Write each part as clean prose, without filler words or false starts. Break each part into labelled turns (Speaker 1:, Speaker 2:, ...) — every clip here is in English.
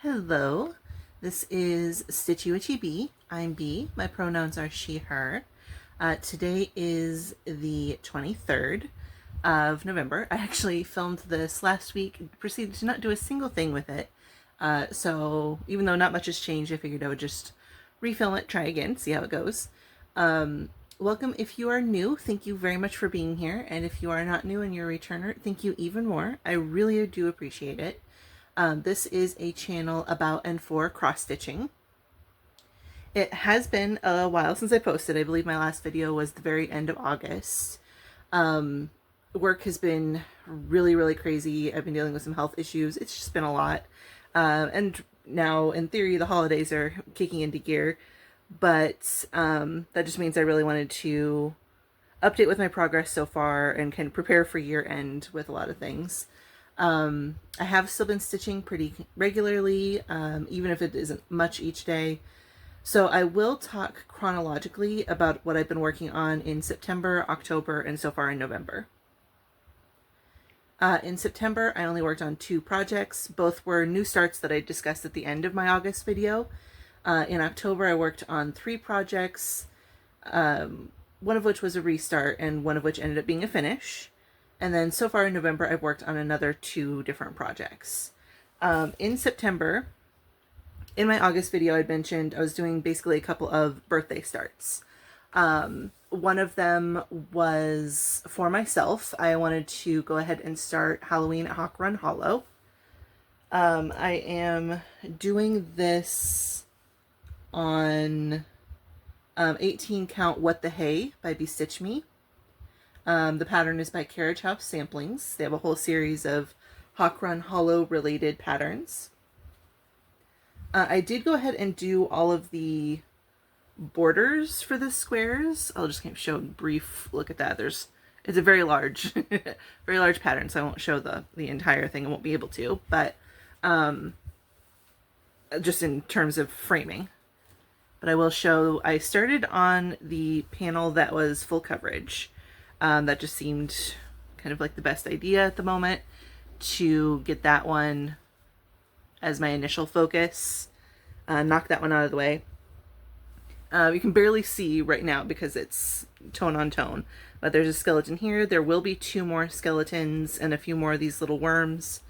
Speaker 1: Hello, this is Stitchy Witchy Bee. I'm Bee. My pronouns are she, her. Today is the 23rd of November. I actually filmed this last week, proceeded to not do a single thing with it. So even though not much has changed, I figured I would just refilm it, try again, see how it goes. Welcome if you are new. Thank you very much for being here. And if you are not new and you're a returner, thank you even more. I really do appreciate it. This is a channel about and for cross-stitching. It has been a while since I posted. I believe my last video was the very end of August. Work has been really crazy. I've been dealing with some health issues. It's just been a lot. And now, in theory, the holidays are kicking into gear. But that just means I really wanted to update with my progress so far and kind of prepare for year end with a lot of things. I have still been stitching pretty regularly, even if it isn't much each day. So I will talk chronologically about what I've been working on in September, October, and so far in November. In September, I only worked on 2 projects. Both were new starts that I discussed at the end of my August video. In October, I worked on 3 projects, one of which was a restart and one of which ended up being a finish. And then so far in November, I've worked on another 2 different projects. In September, in my August video, I'd mentioned I was doing basically a couple of birthday starts. One of them was for myself. I wanted to go ahead and start Halloween at Hawk Run Hollow. I am doing this on 18 Count What the Hay by BeStitchMe. The pattern is by Carriage Samplings. They have a whole series of Hawk Run Hollow related patterns. I did go ahead and do all of the borders for the squares. I'll just kind of show a brief look at that. It's a very large, very large pattern, so I won't show the entire thing. I won't be able to, but just in terms of framing. But I will show, I started on the panel that was full coverage. That just seemed kind of like the best idea at the moment to get that one as my initial focus. Knock that one out of the way. You can barely see right now because it's tone on tone, but there's a skeleton here. There will be 2 more skeletons and a few more of these little worms.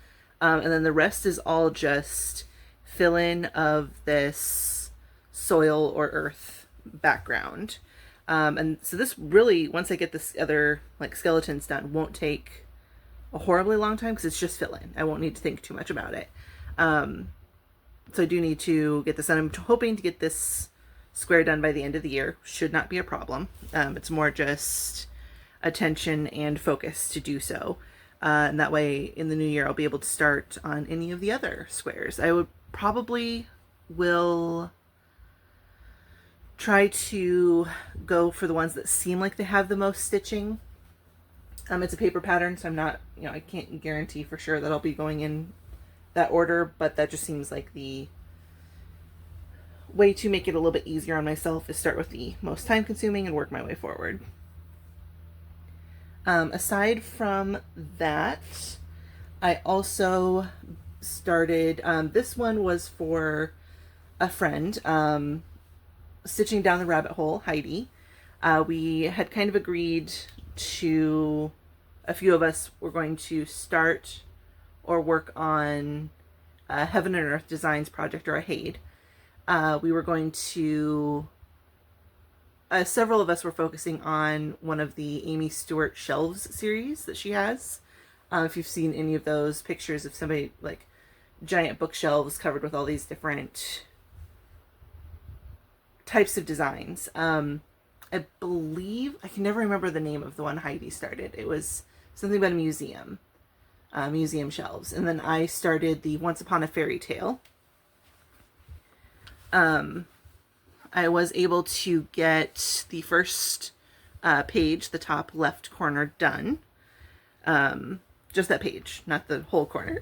Speaker 1: And then the rest is all just fill-in of this soil or earth background. And so this really, once I get this other like skeletons done, won't take a horribly long time because it's just fill-in. I won't need to think too much about it. So I do need to get this done. I'm hoping to get this square done by the end of the year. Should not be a problem. It's more just attention and focus to do so. And that way in the new year, I'll be able to start on any of the other squares. I would probably will try to go for the ones that seem like they have the most stitching. It's a paper pattern, so I'm not, I can't guarantee for sure that I'll be going in that order, but that just seems like the way to make it a little bit easier on myself is start with the most time consuming and work my way forward. Aside from that, I also started, this one was for a friend, Stitching Down the Rabbit Hole, Heidi. We had kind of agreed to, a few of us were going to start or work on a Heaven and Earth Designs project, or a HADE. We were going to, several of us were focusing on one of the Aimee Stewart shelves series that she has. If you've seen any of those pictures of somebody, like giant bookshelves covered with all these different types of designs. I believe, I can never remember the name of the one Heidi started. It was something about a museum, museum shelves. And then I started the Once Upon a Fairytale. I was able to get the first page, the top left corner, done. Just that page, not the whole corner,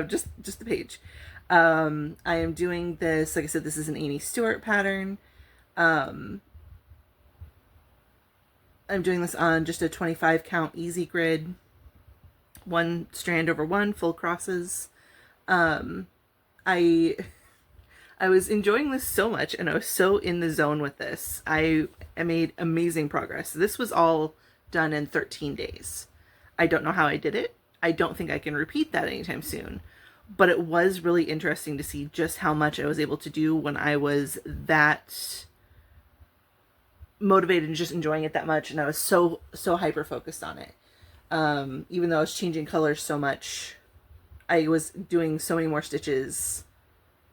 Speaker 1: just the page. I am doing this, like I said, this is an Aimee Stewart pattern. I'm doing this on just a 25 count easy grid, 1 strand over 1 full crosses. I was enjoying this so much, and I was so in the zone with this. I made amazing progress. This was all done in 13 days. I don't know how I did it. I don't think I can repeat that anytime soon. But it was really interesting to see just how much I was able to do when I was that motivated and just enjoying it that much, and I was so hyper focused on it. Even though I was changing colors so much, I was doing so many more stitches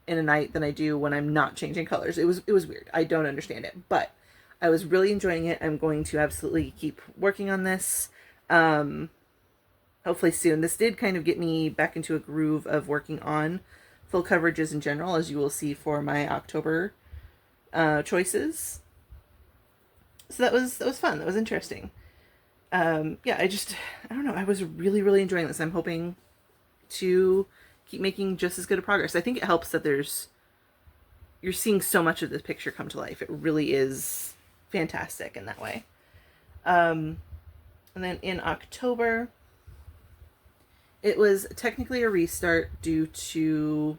Speaker 1: in a night than I do when I'm not changing colors. It was weird. I don't understand it, but I was really enjoying it. I'm going to absolutely keep working on this. Hopefully soon. This did kind of get me back into a groove of working on full coverages in general, as you will see for my October choices. So that was fun. That was interesting. Yeah, I don't know. I was really enjoying this. I'm hoping to keep making just as good a progress. I think it helps that you're seeing so much of this picture come to life. It really is fantastic in that way. And then in October, it was technically a restart due to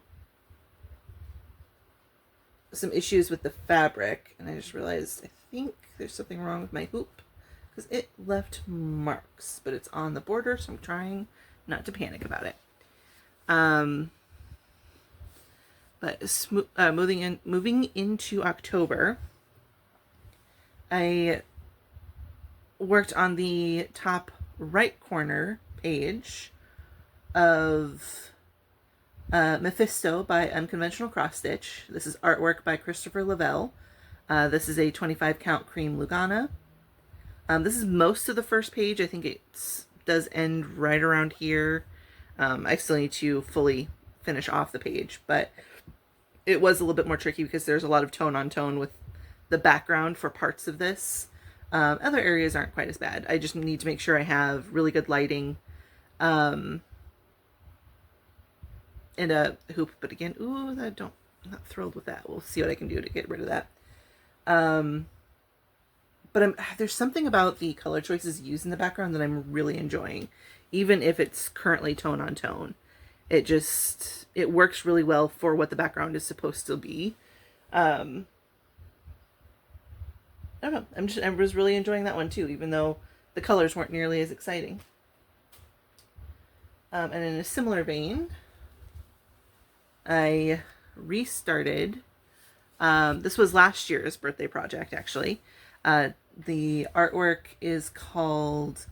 Speaker 1: some issues with the fabric. And I just realized, I think there's something wrong with my hoop, because it left marks, but it's on the border, so I'm trying not to panic about it. But moving into October, I worked on the top right corner page of Mephisto by UnconventionalXStitch. This is artwork by Christopher Lovell. This is a 25 count cream lugana. This is most of the first page. I think it does end right around here. I still need to fully finish off the page, but it was a little bit more tricky because there's a lot of tone on tone with the background for parts of this. Other areas aren't quite as bad. I just need to make sure I have really good lighting and a hoop. But again, I'm not thrilled with that. We'll see what I can do to get rid of that. But there's something about the color choices used in the background that I'm really enjoying, even if it's currently tone on tone. It works really well for what the background is supposed to be. I don't know. I was really enjoying that one too, even though the colors weren't nearly as exciting. And in a similar vein, I restarted. This was last year's birthday project, actually. The artwork is called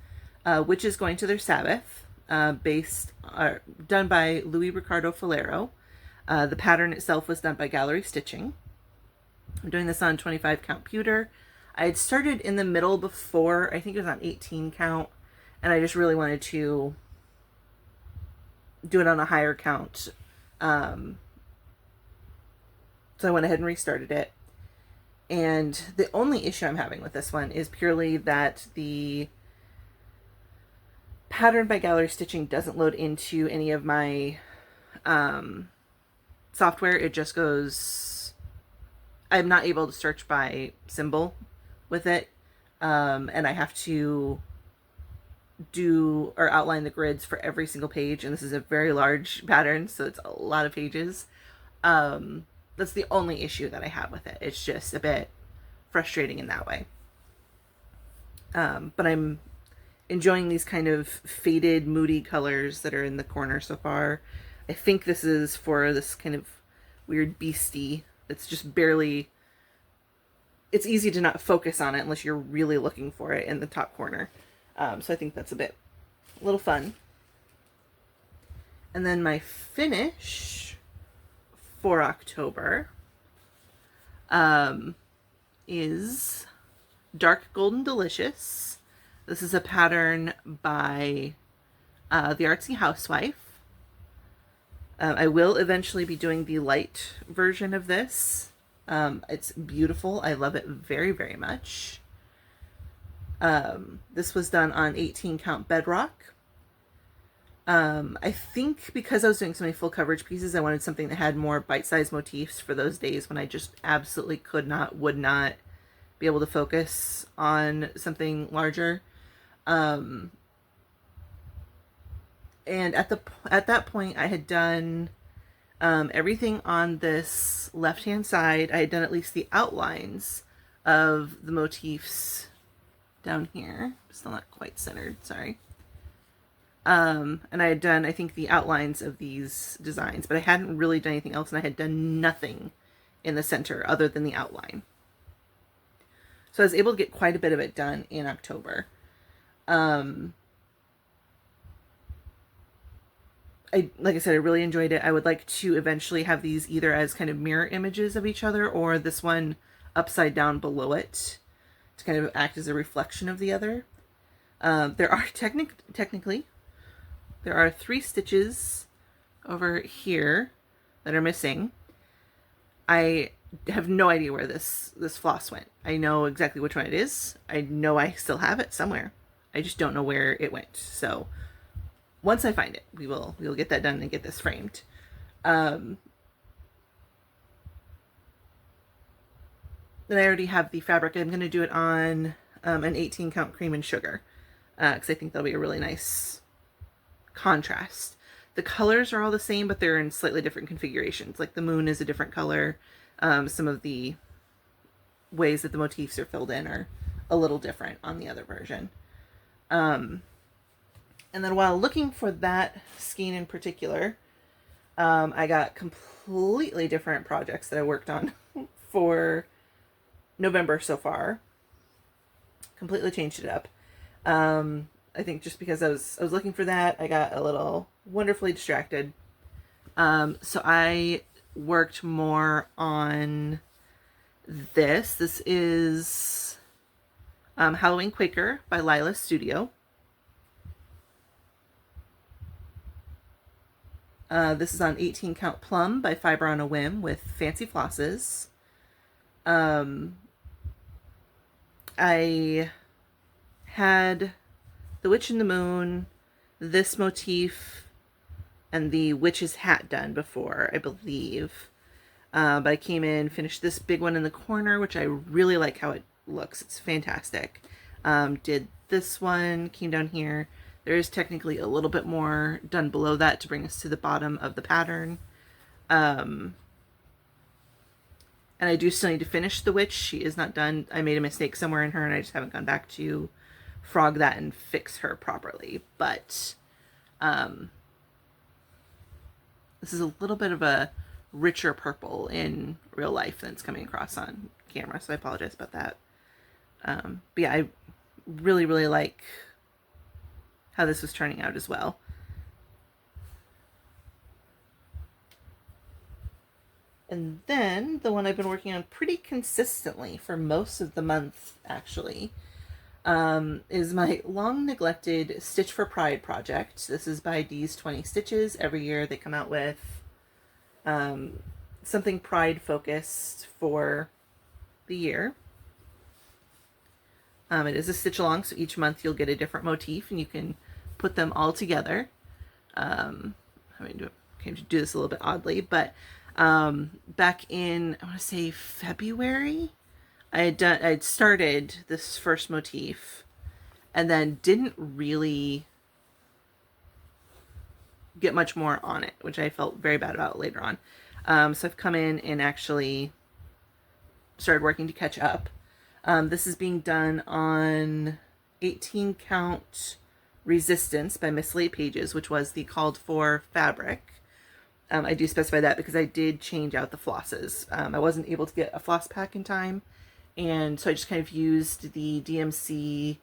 Speaker 1: Witches Going to Their Sabbath, done by Luis Ricardo Falero. The pattern itself was done by Gallery Stitching. I'm doing this on 25 count pewter. I had started in the middle before, I think it was on 18 count, and I just really wanted to do it on a higher count. So I went ahead and restarted it. And the only issue I'm having with this one is purely that the pattern by Gallery Stitching doesn't load into any of my software. It just goes, I'm not able to search by symbol with it. And I have to do or outline the grids for every single page. And this is a very large pattern, so it's a lot of pages. That's the only issue that I have with it. It's just a bit frustrating in that way. But I'm enjoying these kind of faded, moody colors that are in the corner so far. I think this is for this kind of weird beastie that's just barely... It's easy to not focus on it unless you're really looking for it in the top corner. So I think that's a little fun. And then my finish for October is Dark Golden Delicious. This is a pattern by the Artsy Housewife. I will eventually be doing the light version of this. It's beautiful. I love it very, very much. This was done on 18 count Bedrock. I think because I was doing so many full coverage pieces, I wanted something that had more bite-sized motifs for those days when I just absolutely would not be able to focus on something larger. And at that point, I had done Everything on this left-hand side, I had done at least the outlines of the motifs down here. Still not quite centered, sorry. And I had done, I think, the outlines of these designs, but I hadn't really done anything else, and I had done nothing in the center other than the outline. So I was able to get quite a bit of it done in October. Like I said, I really enjoyed it. I would like to eventually have these either as kind of mirror images of each other, or this one upside down below it to kind of act as a reflection of the other. There are technically, there are 3 stitches over here that are missing. I have no idea where this floss went. I know exactly which one it is. I know I still have it somewhere. I just don't know where it went. So once I find it, we will get that done and get this framed. Then I already have the fabric. I'm going to do it on an 18 count cream and sugar because I think that'll be a really nice contrast. The colors are all the same, but they're in slightly different configurations. Like the moon is a different color. Some of the ways that the motifs are filled in are a little different on the other version. And then while looking for that skein in particular, I got completely different projects that I worked on for November so far. Completely changed it up. I think just because I was looking for that, I got a little wonderfully distracted. So I worked more on this. This is Halloween Quaker by Lila Studio. This is on 18 count Plum by Fiber on a Whim with fancy flosses. I had the Witch in the Moon, this motif, and the witch's hat done before, I believe. But I came in, finished this big one in the corner, which I really like how it looks. It's fantastic. Did this one, came down here. There is technically a little bit more done below that to bring us to the bottom of the pattern. And I do still need to finish the witch. She is not done. I made a mistake somewhere in her and I just haven't gone back to frog that and fix her properly. But this is a little bit of a richer purple in real life than it's coming across on camera, so I apologize about that. But yeah, I really, really like how this was turning out as well. And then the one I've been working on pretty consistently for most of the month, actually, is my long neglected Stitch for Pride project. This is by Dee's 20 Stitches. Every year they come out with something Pride focused for the year. It is a stitch along, so each month you'll get a different motif and you can put them all together. I mean, came to do this a little bit oddly, but back in, I want to say February, I'd started this first motif and then didn't really get much more on it, which I felt very bad about later on. So I've come in and actually started working to catch up. This is being done on 18 count Resistance by Mislaid Pages, which was the called for fabric. I do specify that because I did change out the flosses. I wasn't able to get a floss pack in time, and so I just kind of used the DMC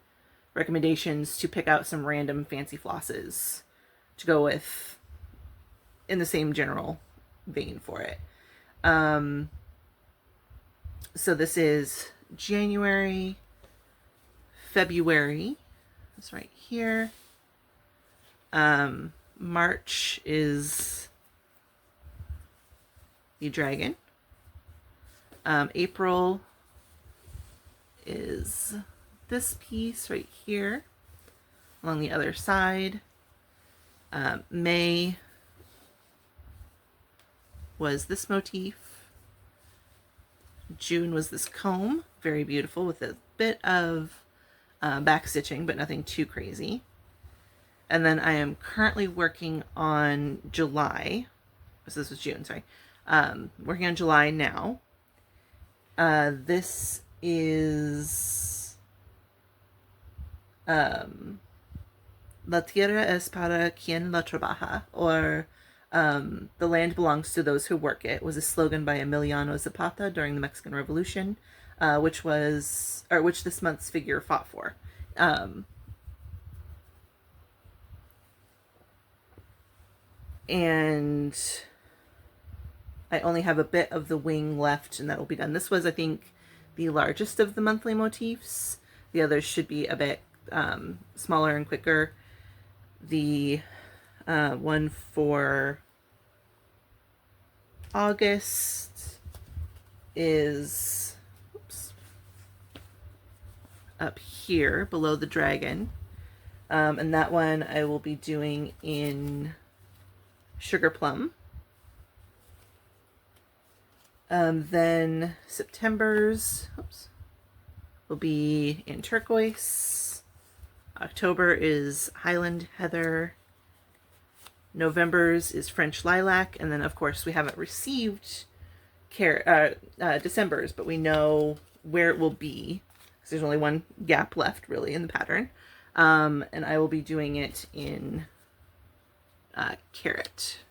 Speaker 1: recommendations to pick out some random fancy flosses to go with in the same general vein for it. So this is January, February, that's right here. March is the dragon. April is this piece right here along the other side. May was this motif. June was this comb, very beautiful with a bit of back stitching, but nothing too crazy. And then I am currently working on July, So this was June, sorry. Working on July now. This is La tierra es para quien la trabaja, or the land belongs to those who work it, was a slogan by Emiliano Zapata during the Mexican Revolution, which this month's figure fought for. And I only have a bit of the wing left, and that will be done. This was, I think, the largest of the monthly motifs. The others should be a bit smaller and quicker. The one for August is up here below the dragon, and that one I will be doing in Sugar Plum. Then September's will be in Turquoise. October is Highland Heather. November's is French Lilac. And then, of course, we haven't received December's, but we know where it will be, because there's only one gap left, really, in the pattern. And I will be doing it in Carrot.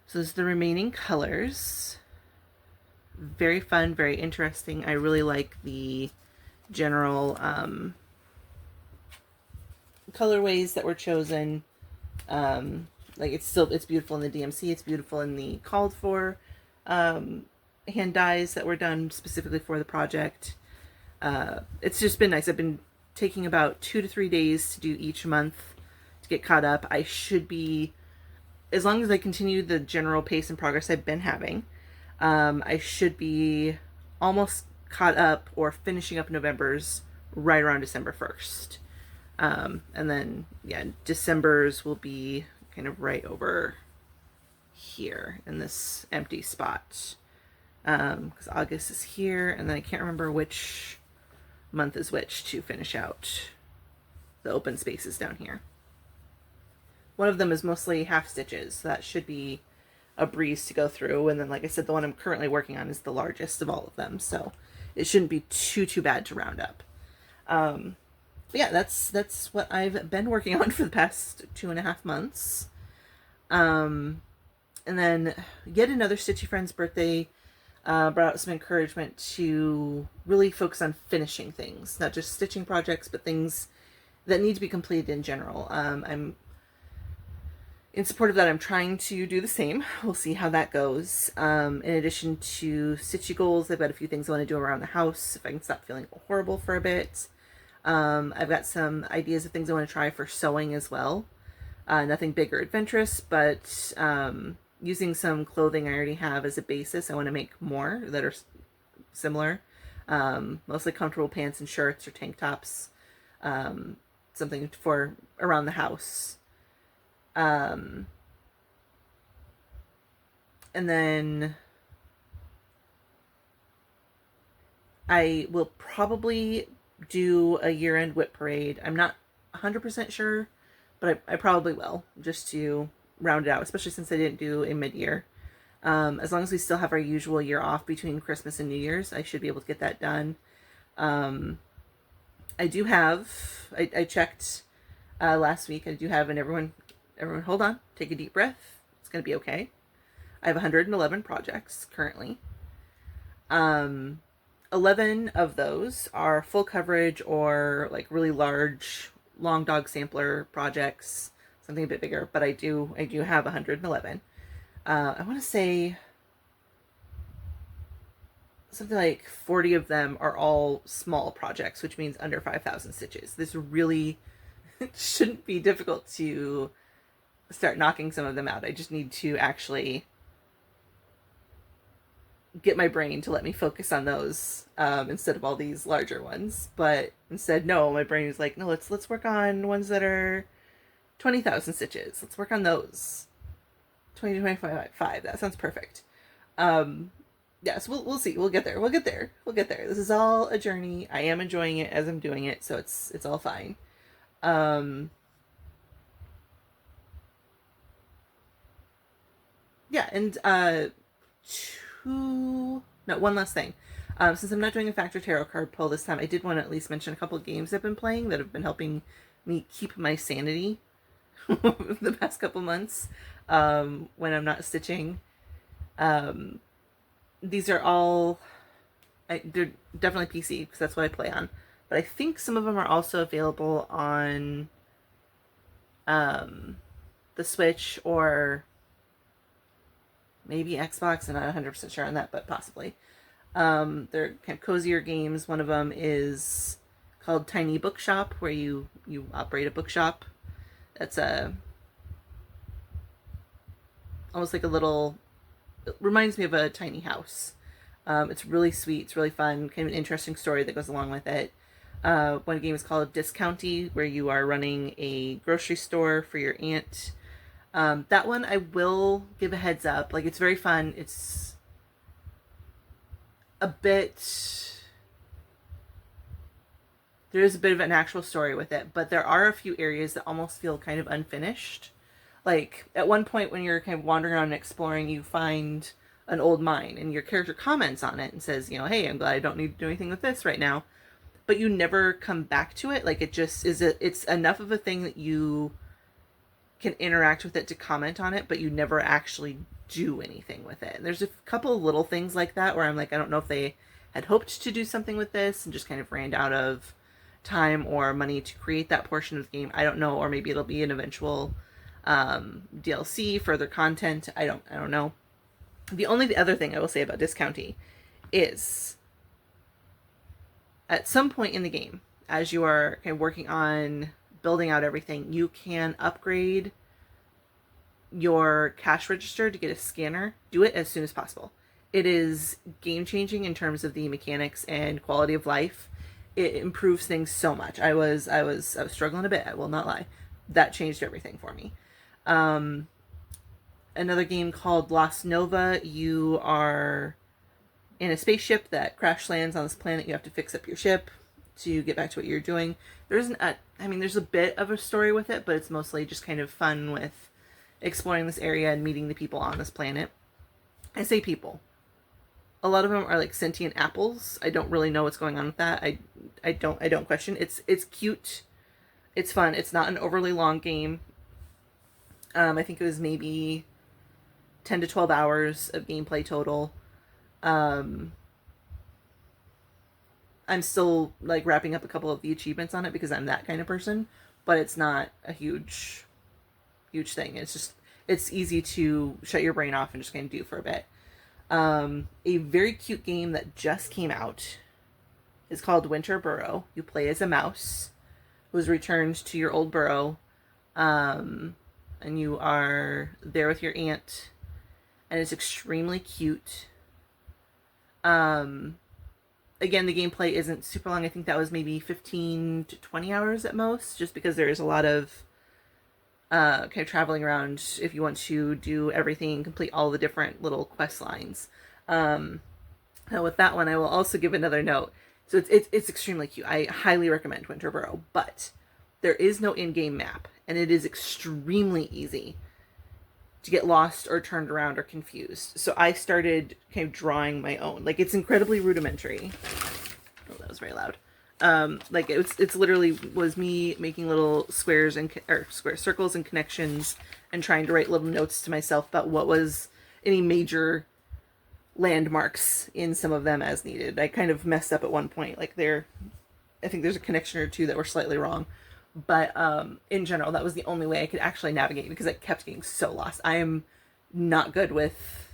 Speaker 1: So those are the remaining colors. Very fun, very interesting. I really like the general colorways that were chosen. Like it's beautiful in the DMC. It's beautiful in the called for hand dyes that were done specifically for the project. It's just been nice. I've been taking about 2 to 3 days to do each month to get caught up. I should be, as long as I continue the general pace and progress I've been having, I should be almost caught up or finishing up November's right around December 1st. And then, yeah, December's will be kind of right over here in this empty spot. Because August is here, and then I can't remember which month is which to finish out the open spaces down here. One of them is mostly half stitches, so that should be a breeze to go through. And then, like I said, the one I'm currently working on is the largest of all of them, so it shouldn't be too bad to round up. But yeah, that's what I've been working on for the past 2.5 months. And then yet another Stitchy Friend's birthday brought out some encouragement to really focus on finishing things, not just stitching projects, but things that need to be completed in general. I'm in support of that. I'm trying to do the same. We'll see how that goes. In addition to stitchy goals, I've got a few things I want to do around the house if I can stop feeling horrible for a bit. I've got some ideas of things I want to try for sewing as well. Nothing big or adventurous, but using some clothing I already have as a basis, I want to make more that are similar. Mostly comfortable pants and shirts or tank tops. Something for around the house. And then I will probably do a year-end whip parade. I'm not 100% sure, but I probably will, just to round it out, especially since I didn't do a mid-year. As long as we still have our usual year off between Christmas and New Year's, I should be able to get that done. I do have, I checked last week, I do have, and everyone hold on, take a deep breath. It's going to be okay. I have 111 projects currently. 11 of those are full coverage or like really large long dog sampler projects, something a bit bigger, but I do have 111. I want to say something like 40 of them are all small projects, which means under 5,000 stitches. This really shouldn't be difficult to start knocking some of them out. I just need to actually get my brain to let me focus on those instead of all these larger ones. But instead, no, my brain is like, no, let's work on ones that are 20,000 stitches. Let's work on those. 20 to 25. That sounds perfect. Yes, we'll see. We'll get there. We'll get there. This is all a journey. I am enjoying it as I'm doing it, so it's all fine. Yeah, and one last thing. Since I'm not doing a factor tarot card pull this time, I did want to at least mention a couple of games I've been playing that have been helping me keep my sanity the past couple months when I'm not stitching. These are all, they're definitely PC because that's what I play on. But I think some of them are also available on the Switch or maybe Xbox. I'm not 100% sure on that, but possibly. They're kind of cozier games. One of them is called Tiny Bookshop, where you operate a bookshop. That's almost like a little. It reminds me of a tiny house. It's really sweet. It's really fun. Kind of an interesting story that goes along with it. One game is called Discounty, where you are running a grocery store for your aunt. That one I will give a heads up. Like, it's very fun. It's a bit. There is a bit of an actual story with it, but there are a few areas that almost feel kind of unfinished. Like, at one point when you're kind of wandering around and exploring, you find an old mine, and your character comments on it and says, hey, I'm glad I don't need to do anything with this right now. But you never come back to it. Like, it just is it's enough of a thing that you can interact with it to comment on it, but you never actually do anything with it. And there's a couple of little things like that where I'm like, I don't know if they had hoped to do something with this and just kind of ran out of time or money to create that portion of the game. I don't know, or maybe it'll be an eventual DLC, further content. I don't know. The other thing I will say about Discounty is at some point in the game, as you are kind of working on building out everything, you can upgrade your cash register to get a scanner. Do it as soon as possible. It is game changing in terms of the mechanics and quality of life. It improves things so much. I was struggling a bit, I will not lie. That changed everything for me. Another game called Lost Nova. You are in a spaceship that crash lands on this planet. You have to fix up your ship to get back to what you're doing. There's a bit of a story with it, but it's mostly just kind of fun with exploring this area and meeting the people on this planet. I say people. A lot of them are like sentient apples. I don't really know what's going on with that. I don't question. It's cute. It's fun. It's not an overly long game. I think it was maybe 10 to 12 hours of gameplay total. I'm still like wrapping up a couple of the achievements on it because I'm that kind of person, but it's not a huge thing. It's easy to shut your brain off and just kind of do for a bit. A very cute game that just came out is called Winter Burrow. You play as a mouse who's returned to your old burrow, and you are there with your aunt, and it's extremely cute. Again, the gameplay isn't super long. I think that was maybe 15 to 20 hours at most, just because there is a lot of kind of traveling around if you want to do everything, complete all the different little quest lines. Now with that one, I will also give another note. So it's extremely cute. I highly recommend Winter Burrow, but there is no in-game map, and it is extremely easy to get lost or turned around or confused. So I started kind of drawing my own. Like, it's incredibly rudimentary. Oh, that was very loud. Like, it's literally was me making little squares and circles and connections and trying to write little notes to myself about what was any major landmarks in some of them as needed. I kind of messed up at one point. Like, I think there's a connection or two that were slightly wrong. But in general, that was the only way I could actually navigate because I kept getting so lost. I am not good with...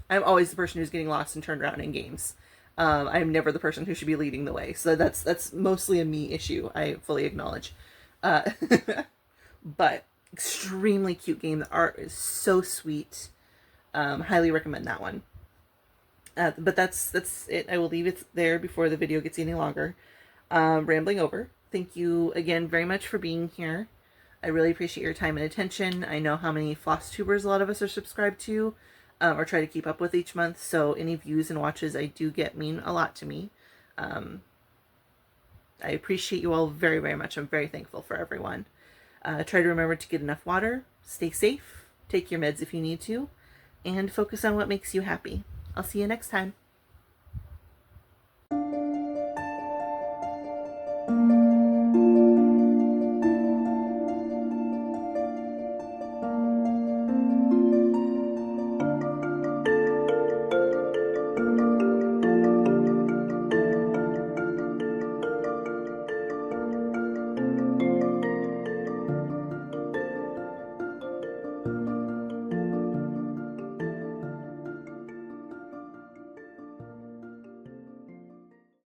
Speaker 1: I'm always the person who's getting lost and turned around in games. I am never the person who should be leading the way. So that's mostly a me issue. I fully acknowledge. But extremely cute game. The art is so sweet. Highly recommend that one. But that's it. I will leave it there before the video gets any longer. Rambling over. Thank you again very much for being here. I really appreciate your time and attention. I know how many Flosstubers a lot of us are subscribed to, or try to keep up with each month, so any views and watches I do get mean a lot to me. I appreciate you all very, very much. I'm very thankful for everyone. Try to remember to get enough water, stay safe, take your meds if you need to, and focus on what makes you happy. I'll see you next time.